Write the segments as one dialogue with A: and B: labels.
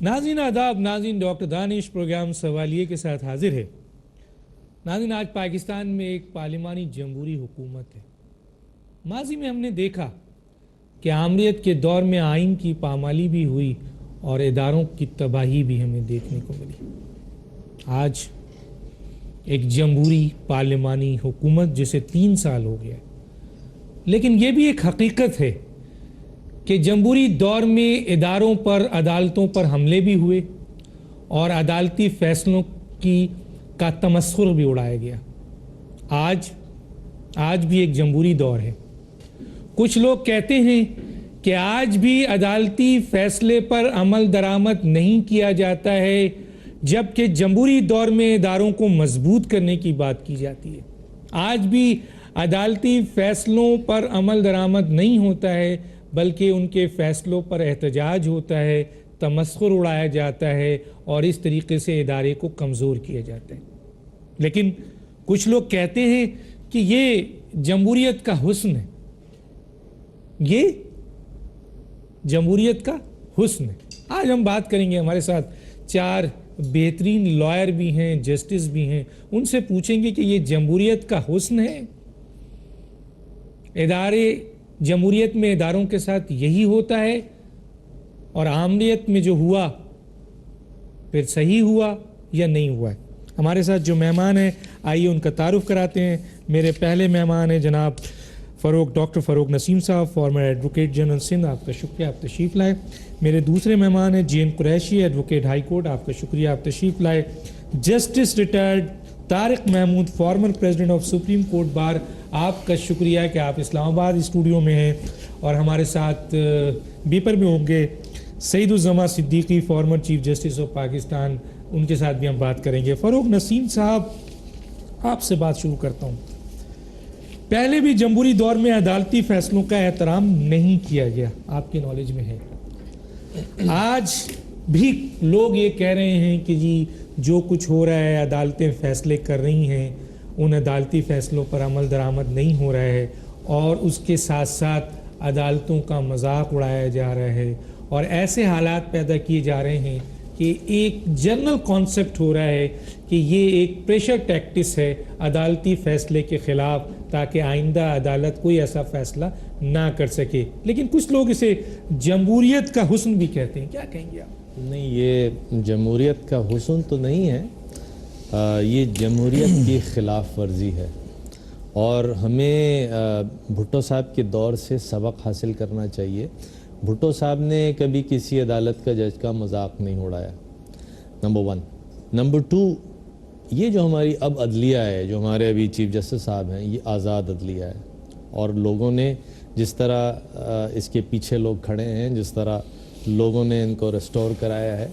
A: ناظرین آداب، ناظرین ڈاکٹر دانش پروگرام سوالیے کے ساتھ حاضر ہے۔ ناظرین، آج پاکستان میں ایک پارلیمانی جمہوری حکومت ہے۔ ماضی میں ہم نے دیکھا کہ آمریت کے دور میں آئین کی پامالی بھی ہوئی اور اداروں کی تباہی بھی ہمیں دیکھنے کو ملی۔ آج ایک جمہوری پارلیمانی حکومت جسے 3 سال ہو گیا، لیکن یہ بھی ایک حقیقت ہے کہ جمہوری دور میں اداروں پر، عدالتوں پر حملے بھی ہوئے اور عدالتی فیصلوں کا تمسخر بھی اڑایا گیا۔ آج بھی ایک جمہوری دور ہے۔ کچھ لوگ کہتے ہیں کہ آج بھی عدالتی فیصلے پر عمل درآمد نہیں کیا جاتا ہے، جبکہ جمہوری دور میں اداروں کو مضبوط کرنے کی بات کی جاتی ہے۔ آج بھی عدالتی فیصلوں پر عمل درآمد نہیں ہوتا ہے، بلکہ ان کے فیصلوں پر احتجاج ہوتا ہے، تمسخر اڑایا جاتا ہے اور اس طریقے سے ادارے کو کمزور کیا جاتا ہے۔ لیکن کچھ لوگ کہتے ہیں کہ یہ جمہوریت کا حسن ہے، یہ جمہوریت کا حسن ہے۔ آج ہم بات کریں گے، ہمارے ساتھ 4 بہترین لائر بھی ہیں، جسٹس بھی ہیں، ان سے پوچھیں گے کہ یہ جمہوریت کا حسن ہے؟ جمہوریت میں اداروں کے ساتھ یہی ہوتا ہے اور آمریت میں جو ہوا پھر صحیح ہوا یا نہیں ہوا ہے؟ ہمارے ساتھ جو مہمان ہیں، آئیے ان کا تعارف کراتے ہیں۔ میرے پہلے مہمان ہیں جناب ڈاکٹر فاروق نسیم صاحب، فارمر ایڈوکیٹ جنرل سندھ، آپ کا شکریہ، آپ تشریف لائے۔ میرے دوسرے مہمان ہیں Jain Qureshi, advocate high court, آپ کا شکریہ، آپ تشریف لائے۔ Justice retired Tariq Mahmood, former president of supreme court bar, آپ کا شکریہ کہ آپ اسلام آباد اسٹوڈیو میں ہیں۔ اور ہمارے ساتھ بیپر میں ہوں گے Saeed uz-Zaman Siddiqui, former chief justice of Pakistan, ان کے ساتھ بھی ہم بات کریں گے۔ فاروق نسیم صاحب، آپ سے بات شروع کرتا ہوں۔ پہلے بھی جمہوری دور میں عدالتی فیصلوں کا احترام نہیں کیا گیا، آپ کی نالج میں ہے۔ آج بھی لوگ یہ کہہ رہے ہیں کہ جی جو کچھ ہو رہا ہے، عدالتیں فیصلے کر رہی ہیں، ان عدالتی فیصلوں پر عمل درآمد نہیں ہو رہا ہے، اور اس کے ساتھ ساتھ عدالتوں کا مذاق اڑایا جا رہا ہے، اور ایسے حالات پیدا کیے جا رہے ہیں کہ ایک جنرل کانسیپٹ ہو رہا ہے کہ یہ ایک پریشر ٹیکٹس ہے عدالتی فیصلے کے خلاف، تاکہ آئندہ عدالت کوئی ایسا فیصلہ نہ کر سکے۔ لیکن کچھ لوگ اسے جمہوریت کا حسن بھی کہتے ہیں، کیا کہیں گے آپ؟
B: نہیں، یہ جمہوریت کا حسن تو نہیں ہے، یہ جمہوریت کی خلاف ورزی ہے، اور ہمیں بھٹو صاحب کے دور سے سبق حاصل کرنا چاہیے۔ بھٹو صاحب نے کبھی کسی عدالت کا جج کا مذاق نہیں اڑایا، نمبر 1۔ نمبر 2، یہ جو ہماری اب عدلیہ ہے، جو ہمارے ابھی چیف جسٹس صاحب ہیں، یہ آزاد عدلیہ ہے، اور لوگوں نے جس طرح اس کے پیچھے لوگ کھڑے ہیں، جس طرح لوگوں نے ان کو ریسٹور کرایا ہے،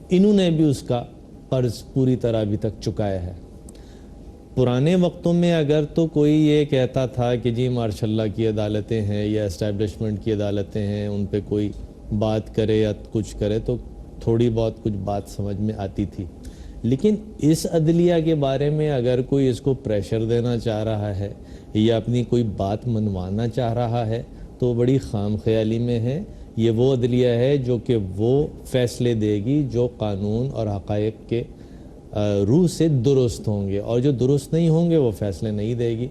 B: انہوں نے بھی اس کا قرض پوری طرح ابھی تک چکایا ہے۔ پرانے وقتوں میں اگر تو کوئی یہ کہتا تھا کہ جی ماشاء اللہ کی عدالتیں ہیں یا اسٹیبلشمنٹ کی عدالتیں ہیں، ان پہ کوئی بات کرے یا کچھ کرے تو تھوڑی بہت کچھ بات سمجھ میں آتی تھی، لیکن اس عدلیہ کے بارے میں اگر کوئی اس کو پریشر دینا چاہ رہا ہے یا اپنی کوئی بات منوانا چاہ رہا ہے تو بڑی خام خیالی میں ہے۔ یہ وہ عدلیہ ہے جو کہ وہ فیصلے دے گی جو قانون اور حقائق کے روح سے درست ہوں گے، اور جو درست نہیں ہوں گے وہ فیصلے نہیں دے گی۔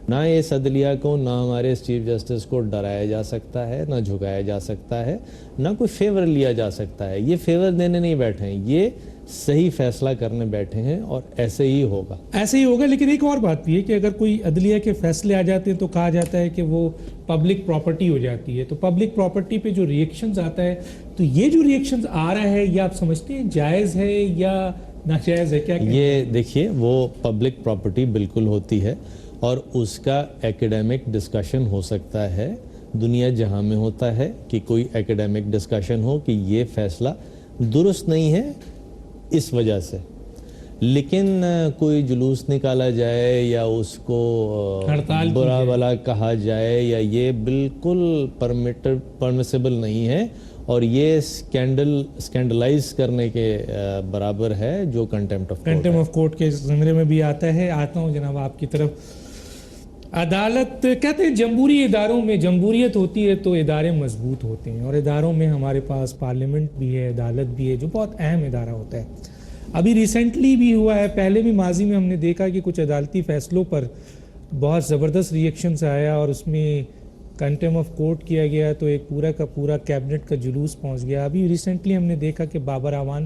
B: نہ اس عدلیہ کو، نہ ہمارے چیف جسٹس کو ڈرایا جا سکتا ہے، نہ جھکایا جا سکتا ہے، نہ کوئی فیور لیا جا سکتا ہے۔ یہ فیور دینے نہیں بیٹھے ہیں، یہ صحیح فیصلہ کرنے بیٹھے ہیں، اور ایسے ہی ہوگا،
A: ایسے ہی ہوگا۔ لیکن ایک اور بات بھی ہے کہ اگر کوئی عدلیہ کے فیصلے آ جاتے ہیں تو کہا جاتا ہے کہ وہ پبلک پراپرٹی ہو جاتی ہے، تو پبلک پراپرٹی پہ جو ریئیکشنز آتا ہے، تو یہ جو ریئیکشنز آ رہا ہے، یہ آپ سمجھتے ہیں جائز ہے یا ناجائز ہے؟ کیا
B: یہ دیکھیے، وہ پبلک پراپرٹی بالکل ہوتی ہے، اور اس کا ایکیڈیمک ڈسکشن ہو سکتا ہے، دنیا جہاں میں ہوتا ہے کہ کوئی ایکیڈیمک ڈسکشن ہو کہ یہ فیصلہ درست نہیں ہے اس وجہ سے، لیکن کوئی جلوس نکالا جائے یا اس کو برا بلا کہا جائے، یا یہ بالکل پرمیسیبل نہیں ہے، اور یہ اسکینڈلائز کرنے کے برابر ہے جو کنٹیمپٹ آف کورٹ کے زمرے میں بھی آتا ہے۔ آتا ہوں جناب آپ کی طرف۔
A: عدالت کہتے ہیں جمہوری اداروں میں جمہوریت ہوتی ہے تو ادارے مضبوط ہوتے ہیں، اور اداروں میں ہمارے پاس پارلیمنٹ بھی ہے، عدالت بھی ہے، جو بہت اہم ادارہ ہوتا ہے۔ ابھی ریسنٹلی بھی ہوا ہے، پہلے بھی ماضی میں ہم نے دیکھا کہ کچھ عدالتی فیصلوں پر بہت زبردست ریئیکشنز آیا اور اس میں کنٹیم آف کورٹ کیا گیا، تو ایک پورا کا پورا کیبنٹ کا جلوس پہنچ گیا۔ ابھی ریسنٹلی ہم نے دیکھا کہ بابر اعوان